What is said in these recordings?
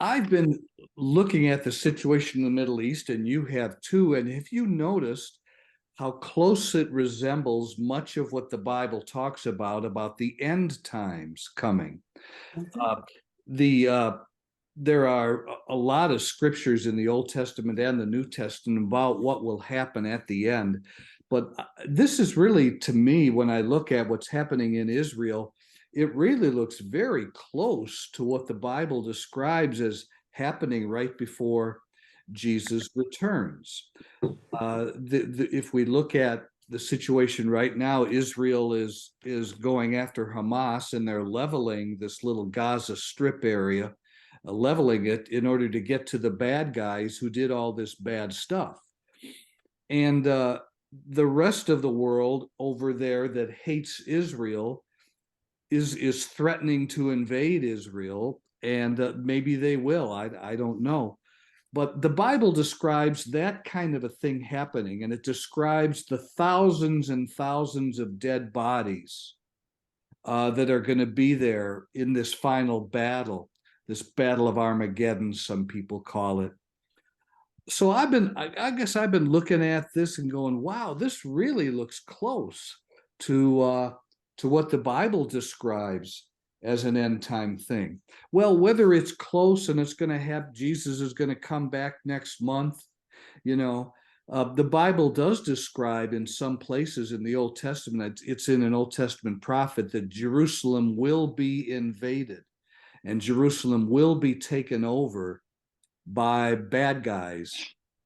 I've been looking at the situation in the Middle East, and you have too. And have you noticed how close it resembles much of what the Bible talks about the end times coming? Mhm. Uh, the There are a lot of scriptures in the Old Testament and the New Testament about what will happen at the end. But this is really, to me, when I look at what's happening in Israel, it really looks very close to what the Bible describes as happening right before Jesus returns. If we look at the situation right now, Israel is going after Hamas, and they're leveling this little Gaza Strip area, leveling it in order to get to the bad guys who did all this bad stuff. And the rest of the world over there that hates Israel is threatening to invade Israel, and maybe they will. I don't know. But the Bible describes that kind of a thing happening, and it describes the thousands and thousands of dead bodies that are going to be there in this final battle, this battle of Armageddon, some people call it. So I guess I've been looking at this and going, wow, this really looks close to uh, to what the Bible describes as an end time thing. Well, whether it's close and it's going to have Jesus is going to come back next month, you know, the Bible does describe in some places in the Old Testament, it's in an Old Testament prophet that Jerusalem will be invaded and Jerusalem will be taken over by bad guys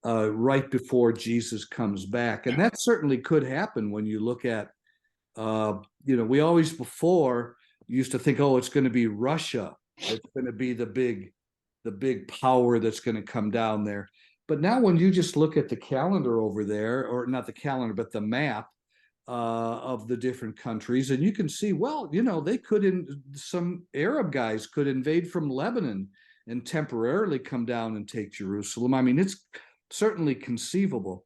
right before Jesus comes back. And that certainly could happen when you look at, we always before used to think, oh, it's going to be Russia. It's going to be the big power that's going to come down there. But now when you just look at the calendar over there, or not the calendar, but the map of the different countries, and you can see, well, they could, some Arab guys could invade from Lebanon and temporarily come down and take Jerusalem. I mean, it's certainly conceivable.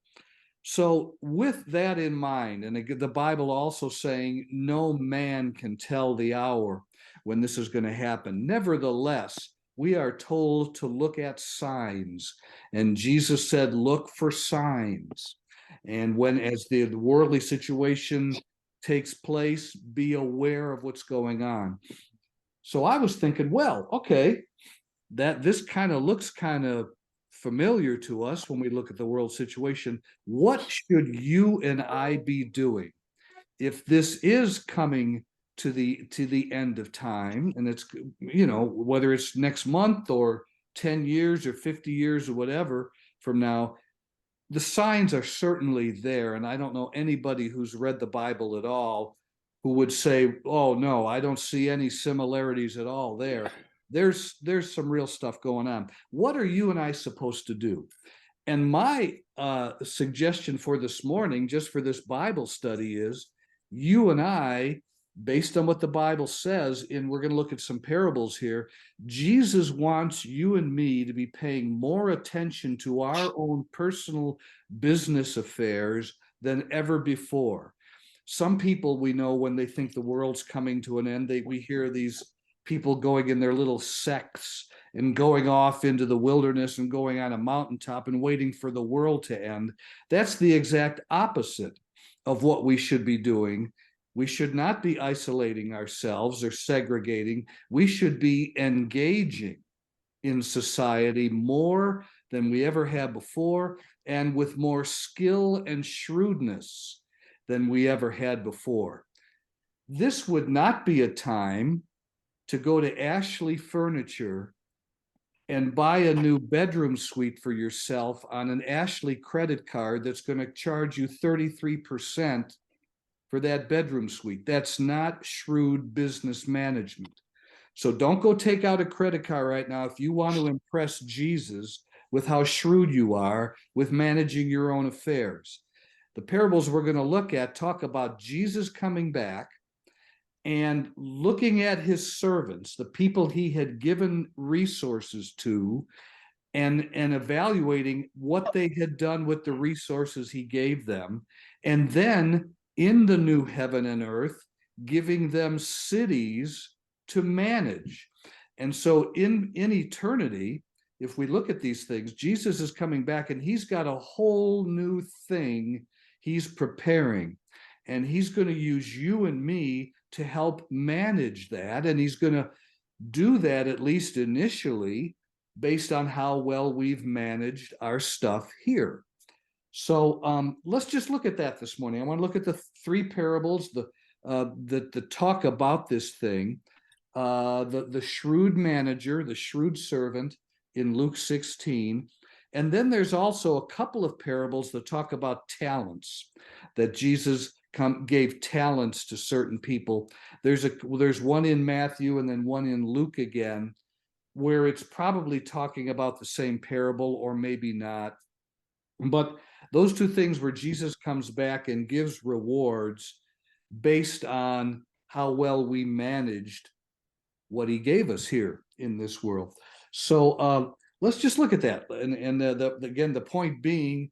So, with that in mind, and the Bible also saying no man can tell the hour when this is going to happen. Nevertheless, we are told to look at signs. And Jesus said, look for signs. And as the worldly situation takes place, be aware of what's going on. So I was thinking, well, okay, that this kind of looks kind of familiar to us when we look at the world situation. What should you and I be doing if this is coming to the end of time, and it's, whether it's next month or 10 years or 50 years or whatever from now? The signs are certainly there, and I don't know anybody who's read the Bible at all who would say, "Oh no, I don't see any similarities at all there." There's some real stuff going on. What are you and I supposed to do? And my suggestion for this morning, just for this Bible study, is you and I, based on what the Bible says, and we're going to look at some parables here. Jesus wants you and me to be paying more attention to our own personal business affairs than ever before. Some people we know, when they think the world's coming to an end, we hear these people going in their little sects and going off into the wilderness and going on a mountaintop and waiting for the world to end. That's the exact opposite of what we should be doing. We should not be isolating ourselves or segregating. We should be engaging in society more than we ever have before, and with more skill and shrewdness than we ever had before. This would not be a time to go to Ashley Furniture and buy a new bedroom suite for yourself on an Ashley credit card that's going to charge you 33% for that bedroom suite. That's not shrewd business management. So don't go take out a credit card right now if you want to impress Jesus with how shrewd you are with managing your own affairs. The parables we're going to look at talk about Jesus coming back and looking at his servants, the people he had given resources to, and evaluating what they had done with the resources he gave them. And then in the new heaven and earth, giving them cities to manage. And so in eternity, if we look at these things, Jesus is coming back and he's got a whole new thing he's preparing. And he's going to use you and me to help manage that. And he's going to do that, at least initially, based on how well we've managed our stuff here. So let's just look at that this morning. I want to look at the three parables that talk about this thing. The shrewd manager, the shrewd servant in Luke 16. And then there's also a couple of parables that talk about talents, that Jesus gave talents to certain people. There's one in Matthew and then one in Luke again, where it's probably talking about the same parable or maybe not. But those two things where Jesus comes back and gives rewards based on how well we managed what he gave us here in this world. So let's just look at that. And again, the point being,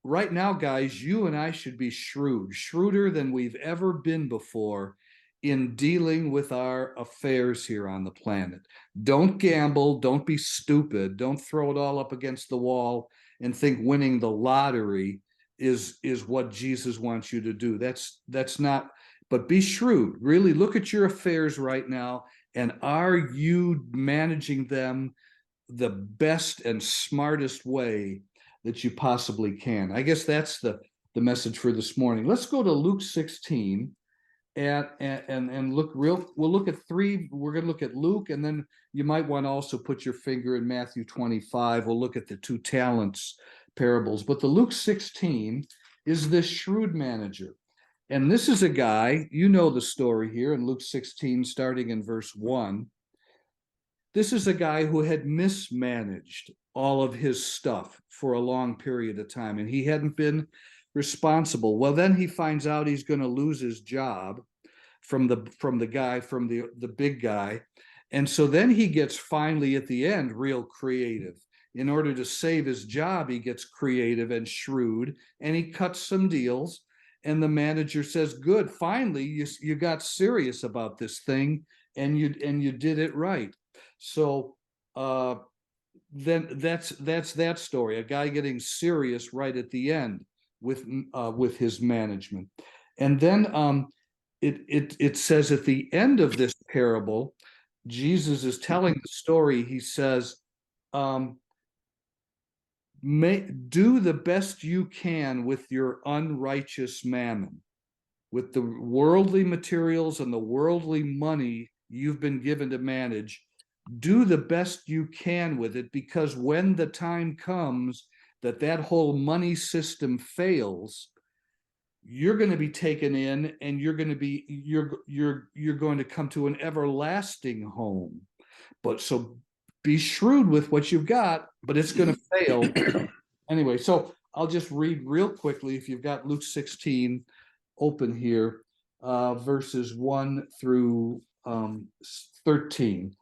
right now, guys, you and I should be shrewder than we've ever been before in dealing with our affairs here on the planet. Don't gamble, don't be stupid, don't throw it all up against the wall and think winning the lottery is what Jesus wants you to do. That's not, but be shrewd. Really look at your affairs right now. And are you managing them the best and smartest way that you possibly can? I guess that's the message for this morning. Let's go to Luke 16 and look we'll look at three. We're going to look at Luke, and then you might want to also put your finger in Matthew 25. We'll look at the two talents parables. But the Luke 16 is this shrewd manager. And this is a guy, you know the story here in Luke 16, starting in verse 1. This is a guy who had mismanaged all of his stuff for a long period of time, and he hadn't been responsible. Well, then he finds out he's going to lose his job from the big guy. And so then he gets finally at the end real creative. In order to save his job, he gets creative and shrewd, and he cuts some deals. And the manager says, good, finally you got serious about this thing, and you did it right. So then that's that story, a guy getting serious right at the end with his management. And then it says at the end of this parable, Jesus is telling the story. He says, do the best you can with your unrighteous mammon, with the worldly materials and the worldly money you've been given to manage. Do the best you can with it, because when the time comes that whole money system fails, you're going to be taken in, and you're going to come to an everlasting home. But so be shrewd with what you've got, but it's going to fail anyway. So I'll just read real quickly. If you've got Luke 16 open here, verses 1 through 13.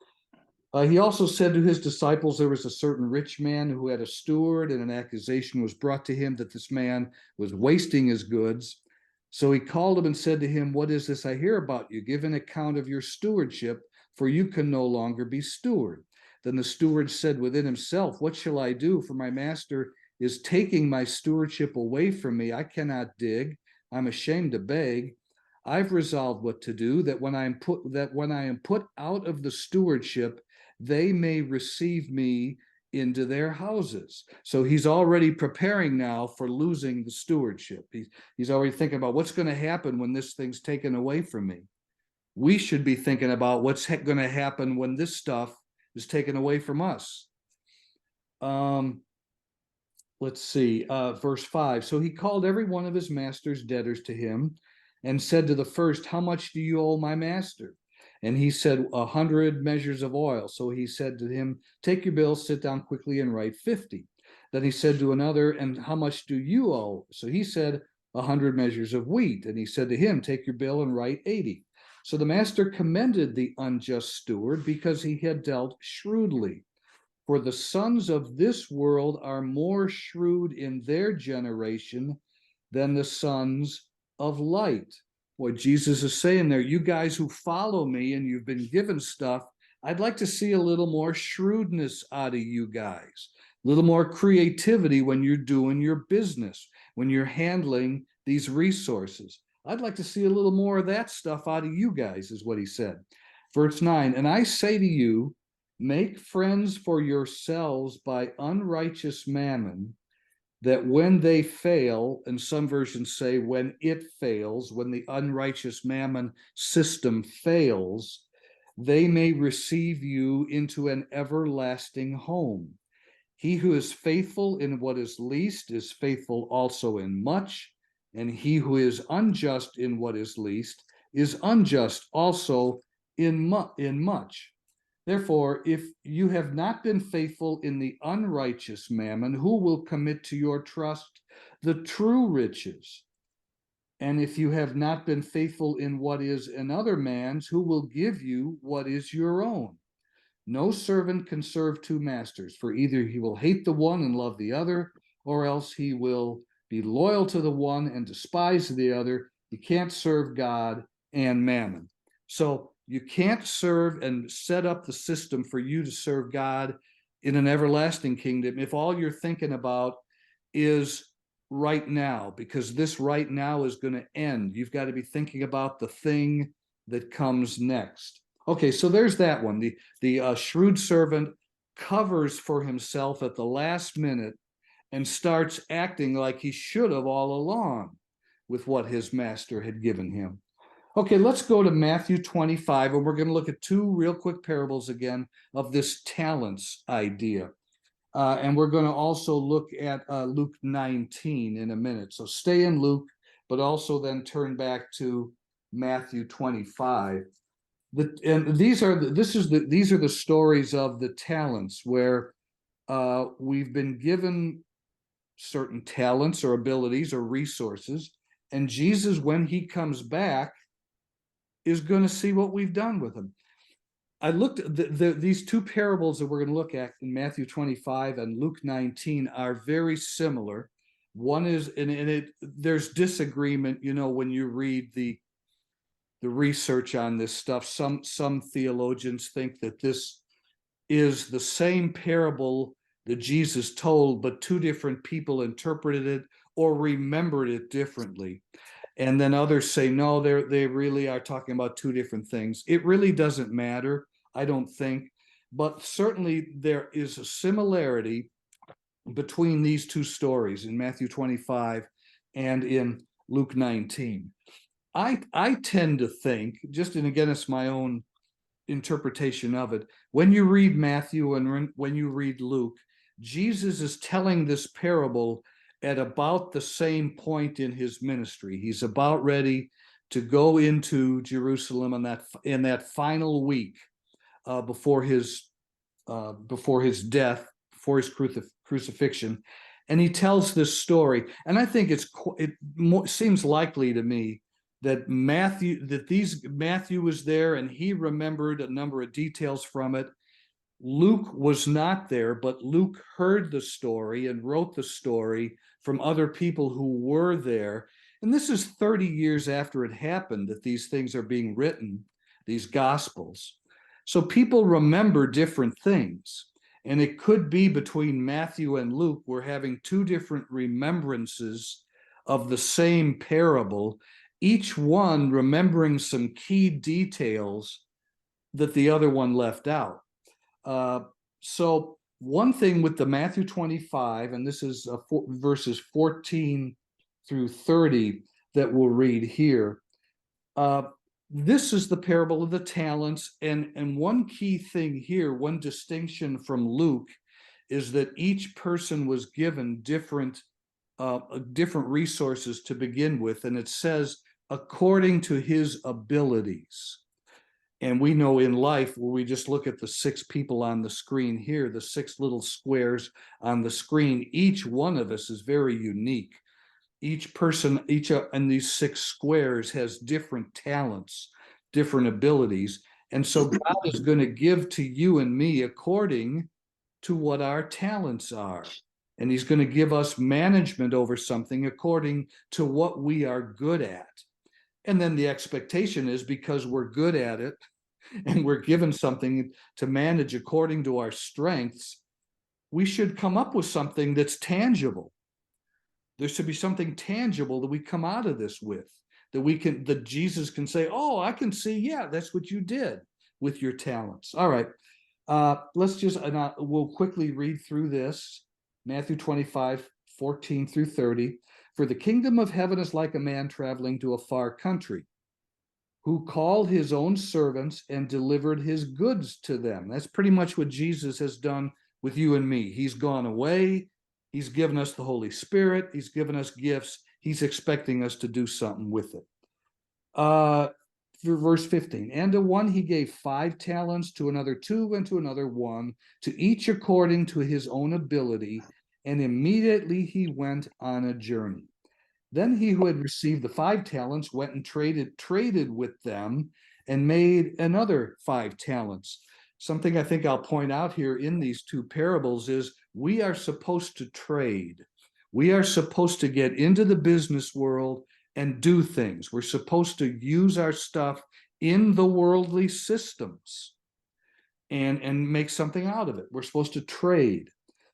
He also said to his disciples, there was a certain rich man who had a steward, and an accusation was brought to him that this man was wasting his goods. So he called him and said to him, what is this I hear about you? Give an account of your stewardship, for you can no longer be steward. Then the steward said within himself, what shall I do? For my master is taking my stewardship away from me. I cannot dig. I'm ashamed to beg. I've resolved what to do, that when I am put out of the stewardship, they may receive me into their houses. So he's already preparing now for losing the stewardship. He's already thinking about what's going to happen when this thing's taken away from me. We should be thinking about what's going to happen when this stuff is taken away from us. Let's see, verse 5. So he called every one of his master's debtors to him and said to the first, how much do you owe my master? And he said, 100 measures of oil. So he said to him, take your bill, sit down quickly and write 50. Then he said to another, and how much do you owe? So he said, 100 measures of wheat. And he said to him, take your bill and write 80. So the master commended the unjust steward because he had dealt shrewdly. For the sons of this world are more shrewd in their generation than the sons of light. What Jesus is saying there, you guys who follow me and you've been given stuff, I'd like to see a little more shrewdness out of you guys, a little more creativity when you're doing your business, when you're handling these resources. I'd like to see a little more of that stuff out of you guys, is what he said. Verse 9, and I say to you, make friends for yourselves by unrighteous mammon, that when they fail, and some versions say when it fails, when the unrighteous mammon system fails, they may receive you into an everlasting home. He who is faithful in what is least is faithful also in much, and he who is unjust in what is least is unjust also in much. Therefore, if you have not been faithful in the unrighteous mammon, who will commit to your trust the true riches? And if you have not been faithful in what is another man's, who will give you what is your own? No servant can serve two masters, for either he will hate the one and love the other, or else he will be loyal to the one and despise the other. You can't serve God and mammon. So you can't serve and set up the system for you to serve God in an everlasting kingdom if all you're thinking about is right now, because this right now is going to end. You've got to be thinking about the thing that comes next. Okay, so there's that one. The shrewd servant covers for himself at the last minute and starts acting like he should have all along with what his master had given him. Okay, let's go to Matthew 25, and we're going to look at two real quick parables again of this talents idea. And we're going to also look at Luke 19 in a minute. So stay in Luke, but also then turn back to Matthew 25. These are the stories of the talents where we've been given certain talents or abilities or resources, and Jesus, when he comes back, is going to see what we've done with them. I looked at these two parables that we're going to look at in Matthew 25 and Luke 19 are very similar. One is, there's disagreement, when you read the research on this stuff. Some theologians think that this is the same parable that Jesus told, but two different people interpreted it or remembered it differently. And then others say, no, they really are talking about two different things. It really doesn't matter, I don't think. But certainly there is a similarity between these two stories in Matthew 25 and in Luke 19. I tend to think, just and again, it's my own interpretation of it, when you read Matthew and when you read Luke, Jesus is telling this parable at about the same point in his ministry. He's about ready to go into Jerusalem in that final week before his death, before his crucifixion, and he tells this story. And I think it seems likely to me that Matthew was there and he remembered a number of details from it. Luke was not there, but Luke heard the story and wrote the story from other people who were there. And this is 30 years after it happened that these things are being written, these gospels. So people remember different things. And it could be between Matthew and Luke, we're having two different remembrances of the same parable, each one remembering some key details that the other one left out. So one thing with the Matthew 25, and this is verses 14 through 30 that we'll read here. This is the parable of the talents, and one key thing here, one distinction from Luke, is that each person was given different resources to begin with, and it says according to his abilities. And we know in life, where we just look at the 6 people on the screen here, the 6 little squares on the screen, each one of us is very unique. Each person, in these 6 squares has different talents, different abilities. And so God is going to give to you and me according to what our talents are. And he's going to give us management over something according to what we are good at. And then the expectation is, because we're good at it, and we're given something to manage according to our strengths, we should come up with something that's tangible. There should be something tangible that we come out of this with, that Jesus can say, oh, I can see, yeah, that's what you did with your talents. All right. Let's just, we'll quickly read through this. Matthew 25, 14 through 30. For the kingdom of heaven is like a man traveling to a far country, who called his own servants and delivered his goods to them. That's pretty much what Jesus has done with you and me. He's gone away. He's given us the Holy Spirit. He's given us gifts. He's expecting us to do something with it. Verse 15, and to one he gave 5 talents, to another 2, and to another 1, to each according to his own ability, and immediately he went on a journey. Then he who had received the 5 talents went and traded with them and made another 5 talents. Something I think I'll point out here in these 2 parables is we are supposed to trade. We are supposed to get into the business world and do things. We're supposed to use our stuff in the worldly systems and make something out of it. We're supposed to trade.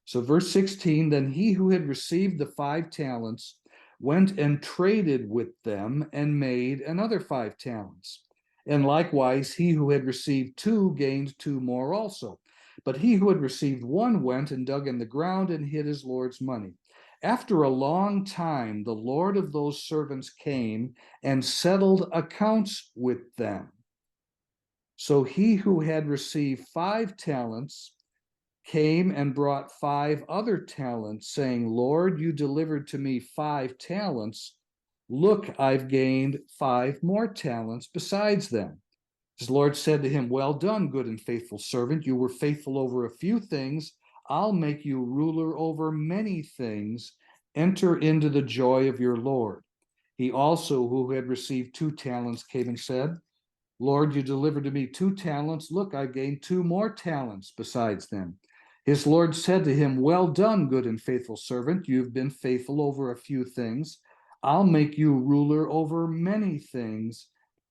So verse 16, then he who had received the 5 talents went and traded with them and made another 5 talents. And likewise, he who had received 2 gained 2 more also. But he who had received 1 went and dug in the ground and hid his Lord's money. After a long time, the Lord of those servants came and settled accounts with them. So he who had received 5 talents came and brought 5 other talents, saying, Lord, you delivered to me 5 talents. Look, I've gained 5 more talents besides them. His Lord said to him, well done, good and faithful servant. You were faithful over a few things. I'll make you ruler over many things. Enter into the joy of your Lord. He also, who had received 2 talents, came and said, Lord, you delivered to me 2 talents. Look, I gained 2 more talents besides them. His Lord said to him, well done, good and faithful servant. You've been faithful over a few things. I'll make you ruler over many things.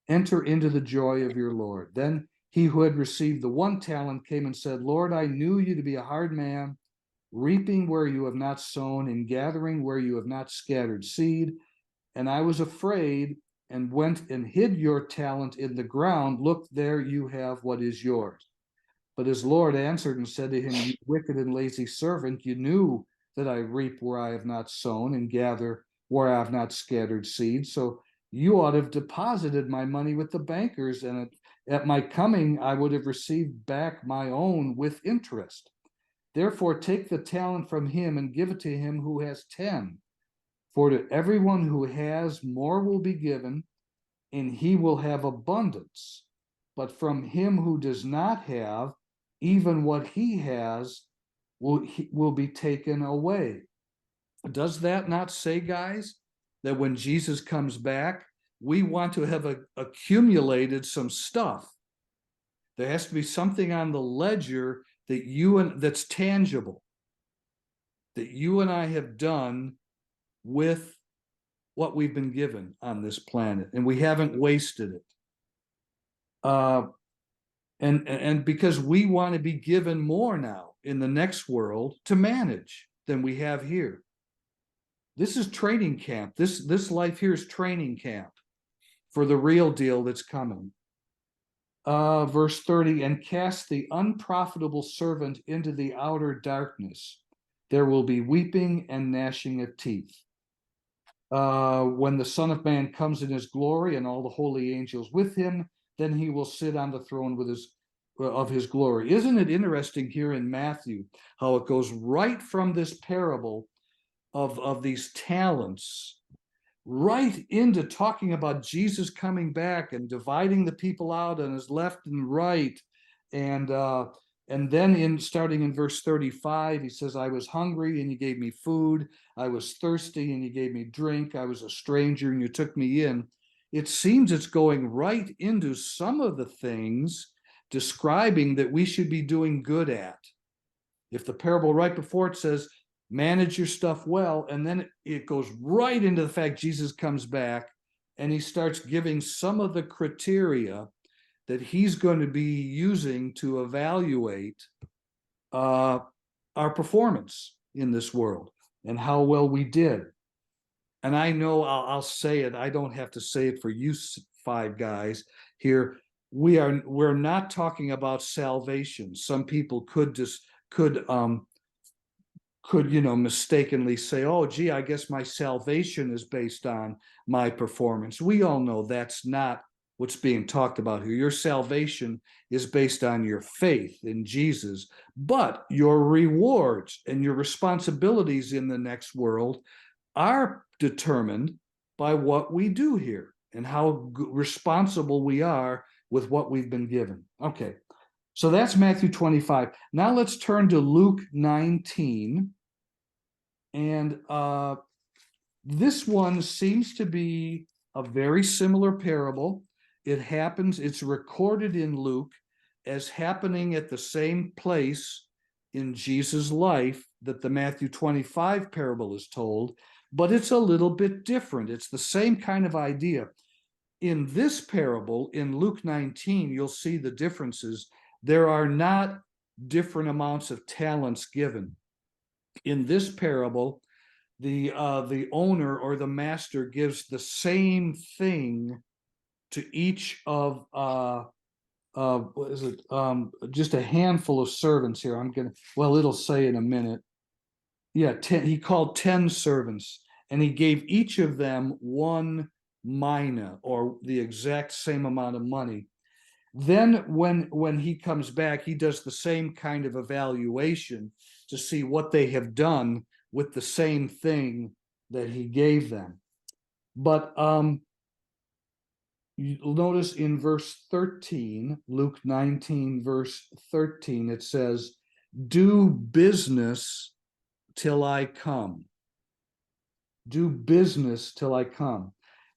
Enter into the joy of your Lord. Then he who had received the 1 talent came and said, Lord, I knew you to be a hard man, reaping where you have not sown and gathering where you have not scattered seed. And I was afraid and went and hid your talent in the ground. Look, there you have what is yours. But his Lord answered and said to him, you wicked and lazy servant, you knew that I reap where I have not sown and gather where I have not scattered seed. So you ought to have deposited my money with the bankers, and at my coming I would have received back my own with interest. Therefore take the talent from him and give it to him who has 10. For to everyone who has, more will be given, and he will have abundance. But from him who does not have, even what he has will be taken away. Does that not say, guys, that when Jesus comes back, we want to have accumulated some stuff? There has to be something on the ledger that's tangible, that you and I have done with what we've been given on this planet, and we haven't wasted it. And because we want to be given more now in the next world to manage than we have here. This is training camp. This life here is training camp for the real deal that's coming. Verse 30, and cast the unprofitable servant into the outer darkness. There will be weeping and gnashing of teeth. When the Son of Man comes in his glory and all the holy angels with him, then he will sit on the throne of his glory. Isn't it interesting here in Matthew how it goes right from this parable of these talents right into talking about Jesus coming back and dividing the people out on his left and right, and then starting in verse 35, he says, I was hungry and you gave me food, I was thirsty and you gave me drink, I was a stranger and you took me in. It seems it's going right into some of the things describing that we should be doing good at. If the parable right before it says, manage your stuff well, and then it goes right into the fact Jesus comes back and he starts giving some of the criteria that he's going to be using to evaluate our performance in this world and how well we did. And I know I'll say it. I don't have to say it for you five guys here. We're not talking about salvation. Some people could mistakenly say, oh, gee, I guess my salvation is based on my performance. We all know that's not what's being talked about here. Your salvation is based on your faith in Jesus, but your rewards and your responsibilities in the next world are determined by what we do here and how responsible we are with what we've been given. Okay, so that's Matthew 25. Now let's turn to Luke 19. And this one seems to be a very similar parable. It's recorded in Luke as happening at the same place in Jesus' life that the Matthew 25 parable is told, but it's a little bit different. It's the same kind of idea. In this parable, in Luke 19, you'll see the differences. There are not different amounts of talents given. In this parable, the owner or the master gives the same thing to each of what is it? Just a handful of servants here. It'll say in a minute. Yeah, 10. He called 10 servants, and he gave each of them 1 mina, or the exact same amount of money. Then when he comes back, he does the same kind of evaluation to see what they have done with the same thing that he gave them. But you'll notice in verse 13, Luke 19, verse 13, it says, do business till I come. Do business till I come.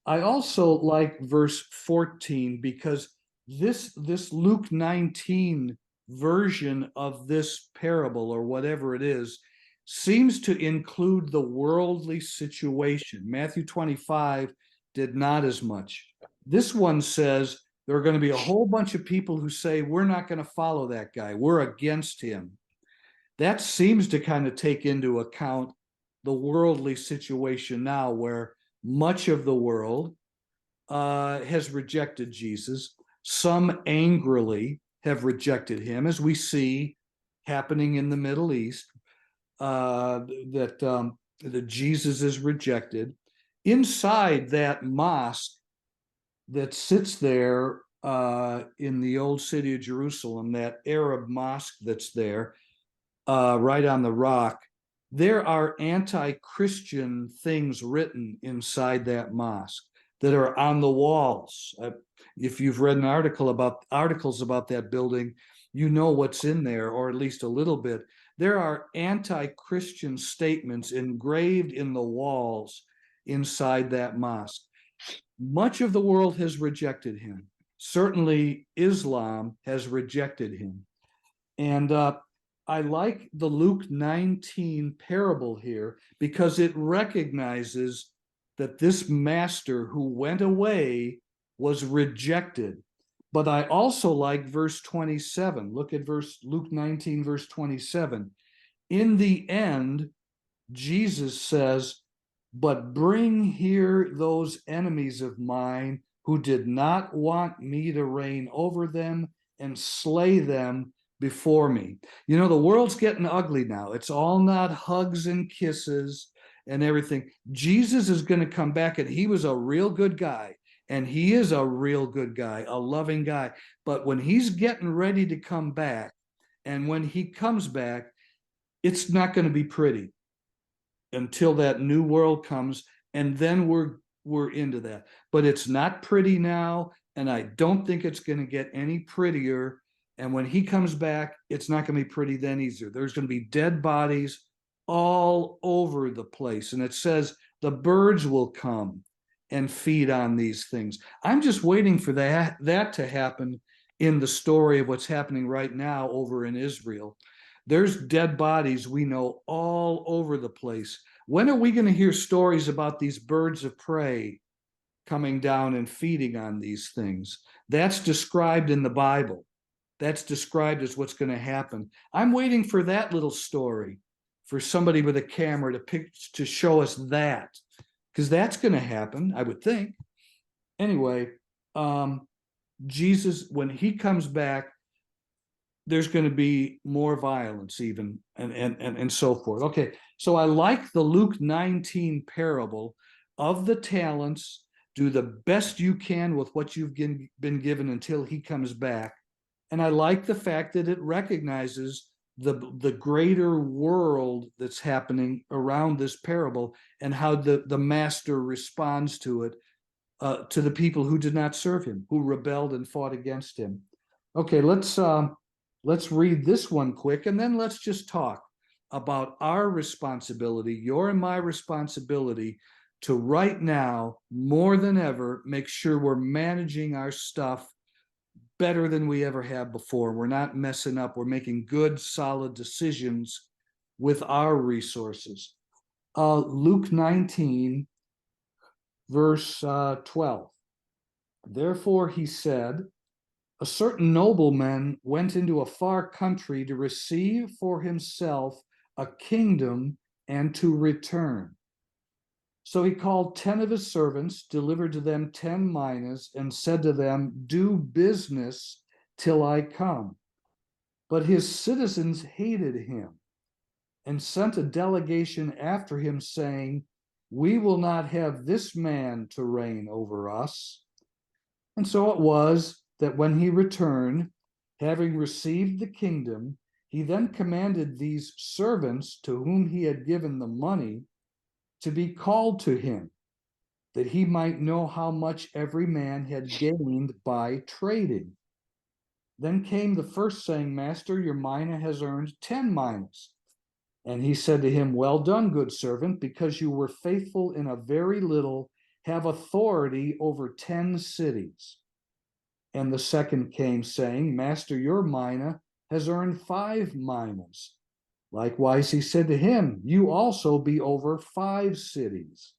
I also like verse 14 because this Luke 19 version of this parable, or whatever it is, seems to include the worldly situation. Matthew 25 did not as much. This one says there are going to be a whole bunch of people who say, we're not going to follow that guy. We're against him. That seems to kind of take into account the worldly situation now, where much of the world has rejected Jesus. Some angrily have rejected him, as we see happening in the Middle East, that Jesus is rejected. Inside that mosque that sits there in the old city of Jerusalem, that Arab mosque that's there, right on the rock, there are anti-Christian things written inside that mosque that are on the walls. If you've read articles about that building, you know what's in there, or at least a little bit. There are anti-Christian statements engraved in the walls inside that mosque. Much of the world has rejected him. Certainly Islam has rejected him. And I like the Luke 19 parable here because it recognizes that this master who went away was rejected. But I also like verse 27. Look at Luke 19, verse 27. In the end, Jesus says, but bring here those enemies of mine who did not want me to reign over them, and slay them before me. You know, the world's getting ugly now. It's all not hugs and kisses and everything. Jesus is going to come back, and he was a real good guy. And he is a real good guy, a loving guy. But when he's getting ready to come back, and when he comes back, it's not going to be pretty until that new world comes, and then we're into that. But it's not pretty now, and I don't think it's going to get any prettier. And when he comes back, it's not going to be pretty then either. There's going to be dead bodies all over the place. And it says the birds will come and feed on these things. I'm just waiting for that to happen in the story of what's happening right now over in Israel. There's dead bodies, we know, all over the place. When are we going to hear stories about these birds of prey coming down and feeding on these things. That's described in the Bible. That's described as what's going to happen. I'm waiting for that little story, for somebody with a camera to show us that, because that's going to happen, I would think. Anyway, Jesus, when he comes back, there's going to be more violence even, and so forth. Okay, so I like the Luke 19 parable of the talents. Do the best you can with what you've been given until he comes back. And I like the fact that it recognizes the greater world that's happening around this parable, and how the master responds to it, to the people who did not serve him, who rebelled and fought against him. Okay, let's read this one quick, and then let's just talk about our responsibility, your and my responsibility, to right now, more than ever, make sure we're managing our stuff better than we ever have before. We're not messing up. We're making good, solid decisions with our resources. Luke 19, verse 12. Therefore he said, a certain nobleman went into a far country to receive for himself a kingdom and to return. So he called 10 of his servants, delivered to them 10 minas, and said to them, do business till I come. But his citizens hated him and sent a delegation after him, saying, we will not have this man to reign over us. And so it was that when he returned, having received the kingdom, he then commanded these servants to whom he had given the money to be called to him, that he might know how much every man had gained by trading. Then came the first, saying, Master, your mina has earned 10 minas. And he said to him, well done, good servant, because you were faithful in a very little, have authority over 10 cities. And the second came, saying, Master, your mina has earned 5 minas. Likewise, he said to him, you also be over 5 cities.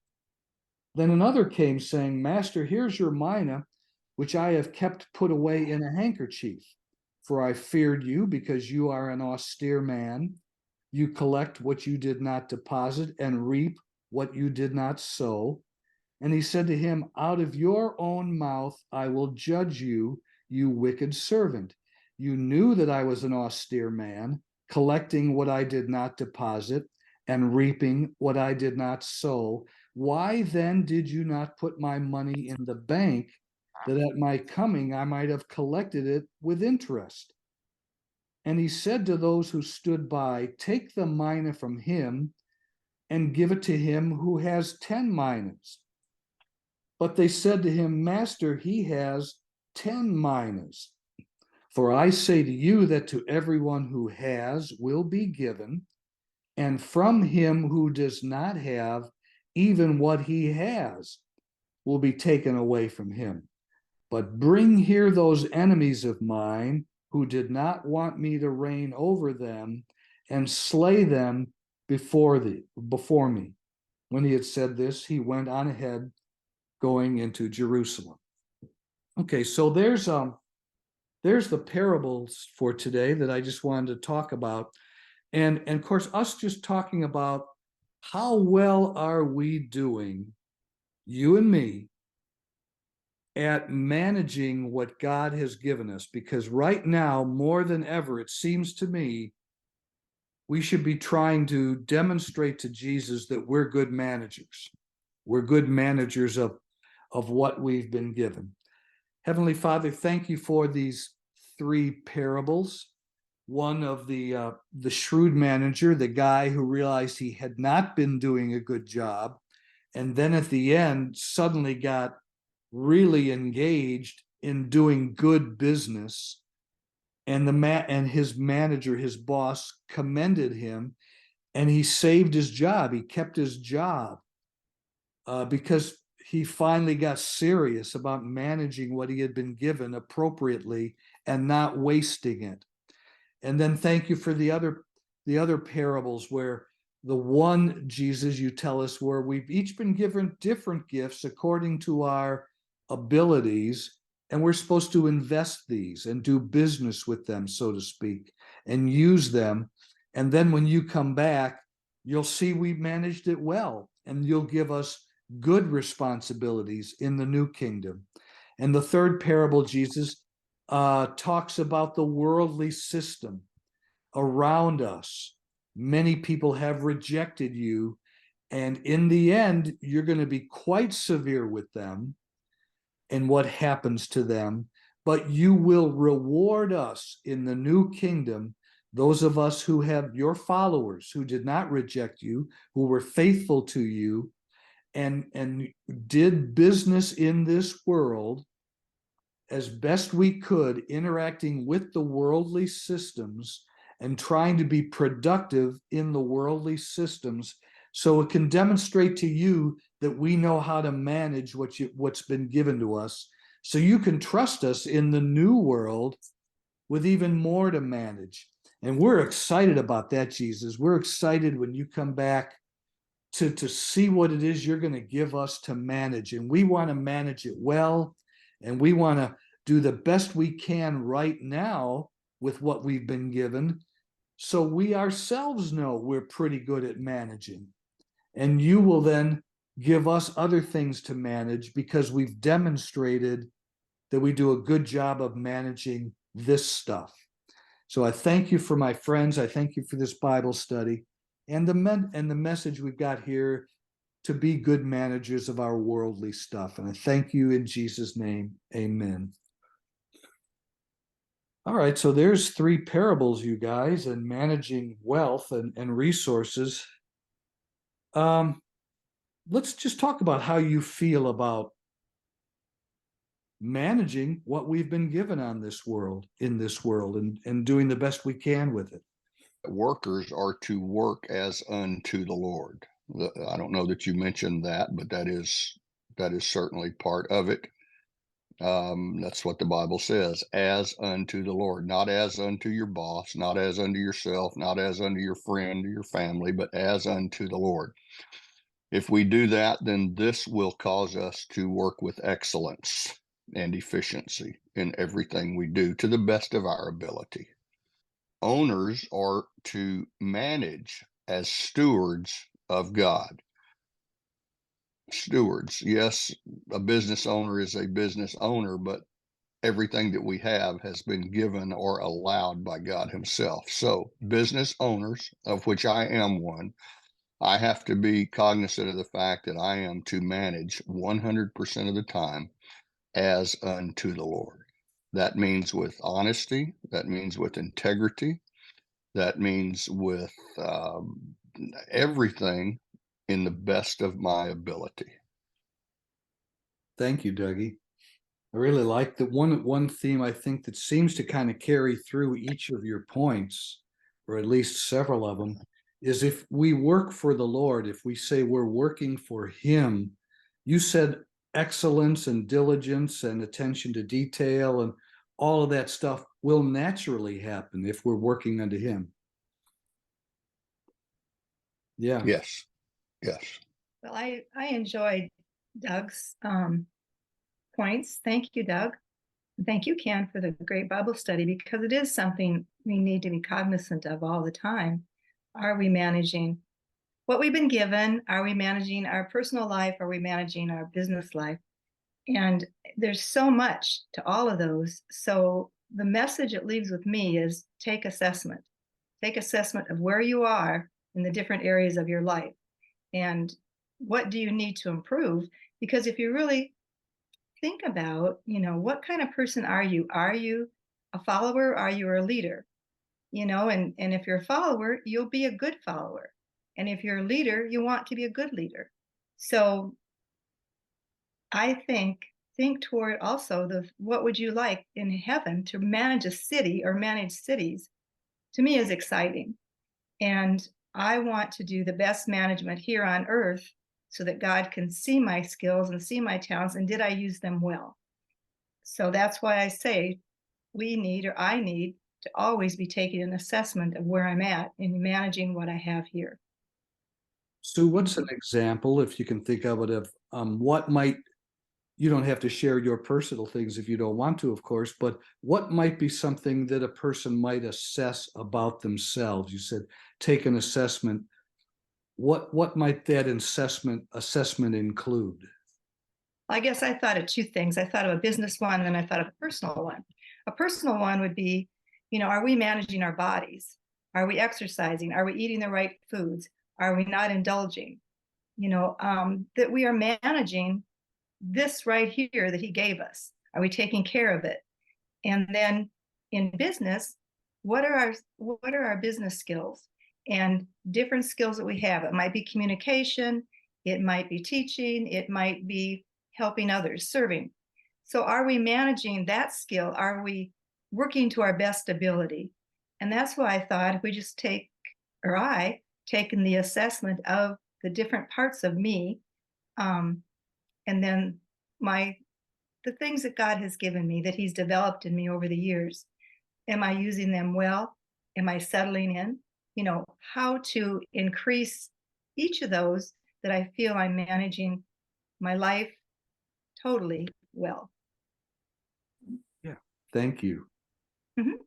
Then another came, saying, Master, here's your mina, which I have kept put away in a handkerchief. For I feared you, because you are an austere man. You collect what you did not deposit, and reap what you did not sow. And he said to him, out of your own mouth I will judge you, you wicked servant. You knew that I was an austere man, collecting what I did not deposit, and reaping what I did not sow. Why then did you not put my money in the bank, that at my coming I might have collected it with interest? And he said to those who stood by, take the mina from him and give it to him who has 10 minas. But they said to him, Master, he has 10 minas. For I say to you that to everyone who has will be given, and from him who does not have, even what he has will be taken away from him. But bring here those enemies of mine who did not want me to reign over them, and slay them before me. When he had said this, he went on ahead, going into Jerusalem. Okay, so there's the parables for today that I just wanted to talk about. And of course, us just talking about how well are we doing, you and me, at managing what God has given us. Because right now, more than ever, it seems to me, we should be trying to demonstrate to Jesus that we're good managers. We're good managers of what we've been given. Heavenly Father, thank you for these 3 parables. One of the shrewd manager, the guy who realized he had not been doing a good job, and then at the end suddenly got really engaged in doing good business, and his manager, his boss, commended him, and he saved his job. He kept his job because he finally got serious about managing what he had been given appropriately and not wasting it. And then thank you for the other parables where the one, Jesus, you tell us, where we've each been given different gifts according to our abilities, and we're supposed to invest these and do business with them, so to speak, and use them. And then when you come back, you'll see we managed it well, and you'll give us good responsibilities in the new kingdom. And the third parable, Jesus, talks about the worldly system around us. Many people have rejected you, and in the end, you're going to be quite severe with them and what happens to them, but you will reward us in the new kingdom, those of us who have your followers, who did not reject you, who were faithful to you, and did business in this world as best we could, interacting with the worldly systems and trying to be productive in the worldly systems, so it can demonstrate to you that we know how to manage what's been given to us, so you can trust us in the new world with even more to manage. And we're excited about that, Jesus. We're excited when you come back to see what it is you're going to give us to manage. And we want to manage it well, and we want to do the best we can right now with what we've been given, so we ourselves know we're pretty good at managing. And you will then give us other things to manage, because we've demonstrated that we do a good job of managing this stuff. So I thank you for my friends. I thank you for this Bible study and the message we've got here to be good managers of our worldly stuff. And I thank you in Jesus' name. Amen. All right, so there's 3 parables, you guys, and managing wealth and resources. Let's just talk about how you feel about managing what we've been given on this world, in this world, and doing the best we can with it. Workers are to work as unto the Lord. I don't know that you mentioned that, but that is certainly part of it. That's what the Bible says, as unto the Lord, not as unto your boss, not as unto yourself, not as unto your friend or your family, but as unto the Lord. If we do that, then this will cause us to work with excellence and efficiency in everything we do to the best of our ability. Owners are to manage as stewards of God. Stewards, yes, a business owner is a business owner, but everything that we have has been given or allowed by God himself. So business owners, of which I am one, I have to be cognizant of the fact that I am to manage 100% of the time as unto the Lord. That means with honesty, that means with integrity, that means with everything in the best of my ability. Thank you, Dougie. I really like the one theme I think that seems to kind of carry through each of your points, or at least several of them, is if we work for the Lord, if we say we're working for Him. You said excellence and diligence and attention to detail and all of that stuff will naturally happen if we're working unto Him. Yeah. Yes. Yes. Well, I enjoyed Doug's points. Thank you, Doug. Thank you, Ken, for the great Bible study, because it is something we need to be cognizant of all the time. Are we managing what we've been given? Are we managing our personal life? Are we managing our business life? And there's so much to all of those. So the message it leaves with me is take assessment. Take assessment of where you are in the different areas of your life. And what do you need to improve? Because if you really think about, what kind of person are you? Are you a follower? Are you a leader? And if you're a follower, you'll be a good follower. And if you're a leader, you want to be a good leader. So I think toward also what would you like in heaven to manage a city or manage cities, to me is exciting. And I want to do the best management here on earth so that God can see my skills and see my talents, and did I use them well? So that's why I say I need to always be taking an assessment of where I'm at in managing what I have here. Sue, what's an example, if you can think of it, of what might, you don't have to share your personal things if you don't want to, of course, but what might be something that a person might assess about themselves? You said take an assessment. What might that assessment include? I guess I thought of two things. I thought of a business one, and then I thought of a personal one. A personal one would be, are we managing our bodies? Are we exercising? Are we eating the right foods? Are we not indulging? That we are managing this right here that he gave us. Are we taking care of it? And then in business, what are our business skills and different skills that we have? It might be communication, it might be teaching, it might be helping others, serving. So are we managing that skill? Are we working to our best ability? And that's why I thought if we just taken the assessment of the different parts of me, and then the things that God has given me, that he's developed in me over the years, am I using them well? Am I settling in? How to increase each of those, that I feel I'm managing my life totally well. Yeah, thank you. Mhm.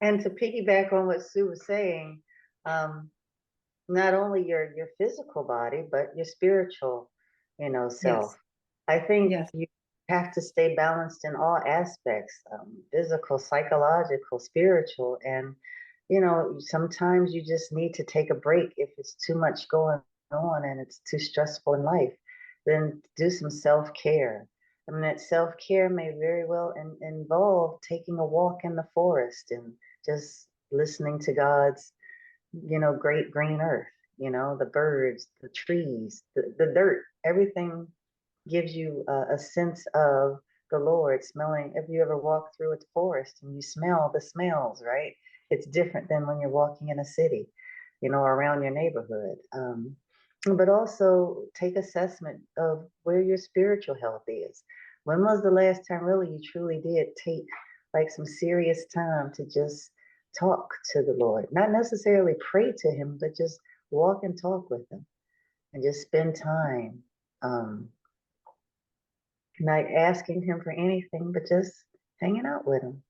And to piggyback on what Sue was saying, not only your physical body, but your spiritual, self. Yes. I think Yes. you have to stay balanced in all aspects, physical, psychological, spiritual. And, sometimes you just need to take a break if it's too much going on and it's too stressful in life. Then do some self-care. I mean, that self-care may very well involve taking a walk in the forest and just listening to God's, great green earth, the birds, the trees, the dirt, everything gives you a sense of the Lord. Smelling, if you ever walk through a forest and you smell the smells, right? It's different than when you're walking in a city, around your neighborhood. But also take assessment of where your spiritual health is. When was the last time really you truly did take like some serious time to just talk to the Lord? Not necessarily pray to him, but just walk and talk with him and just spend time. Not asking him for anything, but just hanging out with him.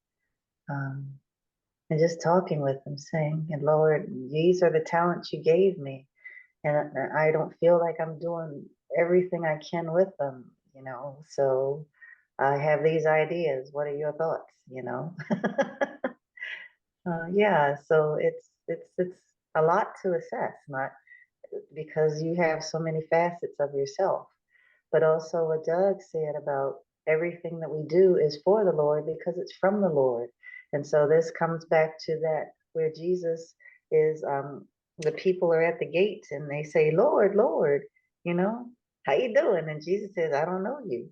And just talking with him, saying, and Lord, these are the talents you gave me. And I don't feel like I'm doing everything I can with them, So I have these ideas. What are your thoughts, Yeah, so it's a lot to assess, not because you have so many facets of yourself, but also what Doug said about everything that we do is for the Lord because it's from the Lord. And so this comes back to that where Jesus is, the people are at the gates and they say, Lord, Lord, how you doing? And Jesus says, I don't know you.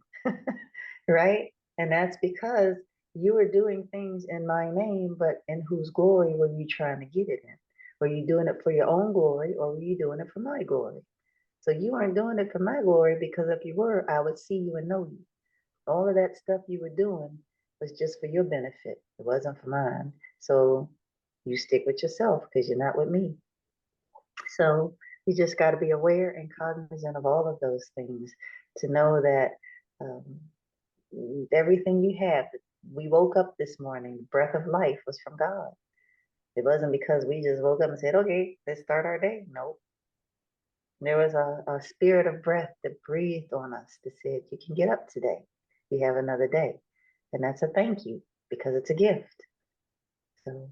Right? And that's because you were doing things in my name, but in whose glory were you trying to get it in? Were you doing it for your own glory or were you doing it for my glory? So you weren't doing it for my glory, because if you were, I would see you and know you. All of that stuff you were doing was just for your benefit. It wasn't for mine. So you stick with yourself because you're not with me. So you just got to be aware and cognizant of all of those things to know that everything you have, we woke up this morning, the breath of life was from God. It wasn't because we just woke up and said, okay, let's start our day. Nope. There was a spirit of breath that breathed on us that said, you can get up today. You have another day. And that's a thank you because it's a gift. So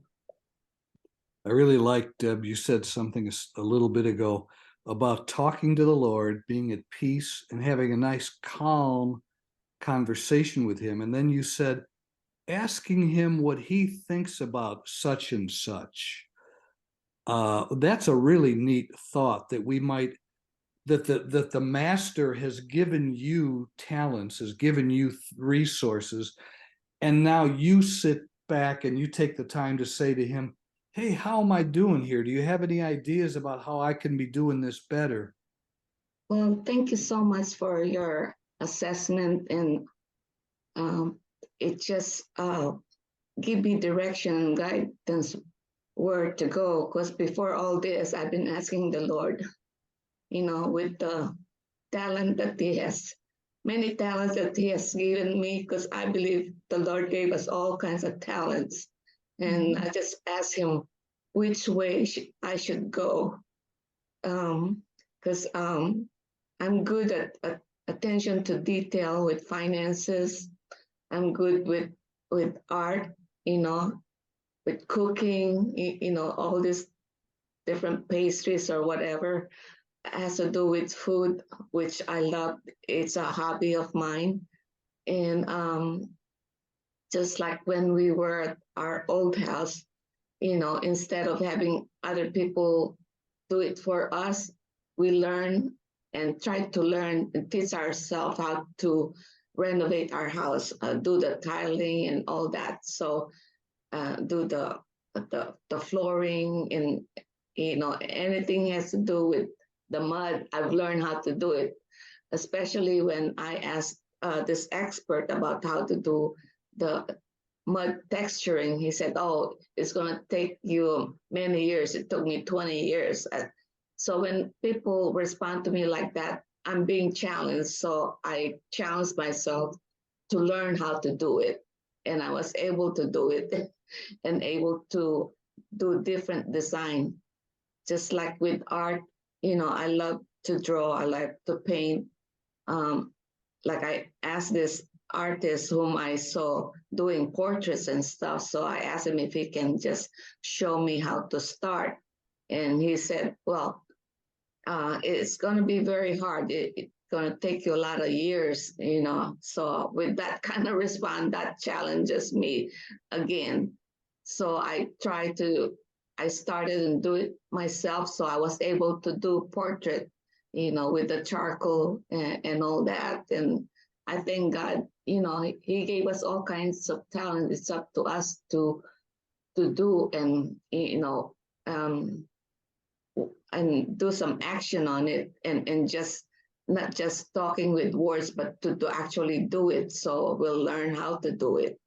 I really liked, Deb, you said something a little bit ago about talking to the Lord, being at peace and having a nice, calm conversation with him. And then you said, asking him what he thinks about such and such. That's a really neat thought, that we might, that the master has given you talents, has given you resources, and now you sit back and you take the time to say to him, hey, how am I doing here? Do you have any ideas about how I can be doing this better? Well, thank you so much for your assessment, and it just give me direction and guidance where to go. Because before all this, I've been asking the Lord, with the talent that he has, many talents that he has given me, because I believe the Lord gave us all kinds of talents. And I just asked him which way I should go. Because I'm good at attention to detail with finances. I'm good with art, with cooking, all these different pastries or whatever has to do with food, which I love. It's a hobby of mine. And just like when we were at our old house, instead of having other people do it for us, we learn and try to learn and teach ourselves how to renovate our house, do the tiling and all that. So do the flooring, and anything has to do with the mud. I've learned how to do it, especially when I asked this expert about how to do the mud texturing. He said, "Oh, it's going to take you many years." It took me 20 years. So when people respond to me like that, I'm being challenged. So I challenged myself to learn how to do it. And I was able to do it and able to do different design. Just like with art, I love to draw, I like to paint. Like I asked this artist whom I saw doing portraits and stuff. So I asked him if he can just show me how to start. And he said, well, it's going to be very hard. It's going to take you a lot of years, So with that kind of response, that challenges me again. So I started and do it myself. So I was able to do portrait, with the charcoal and all that. And I thank God, he gave us all kinds of talent. It's up to us to do and, and do some action on it, and just not just talking with words, but to actually do it. So we'll learn how to do it.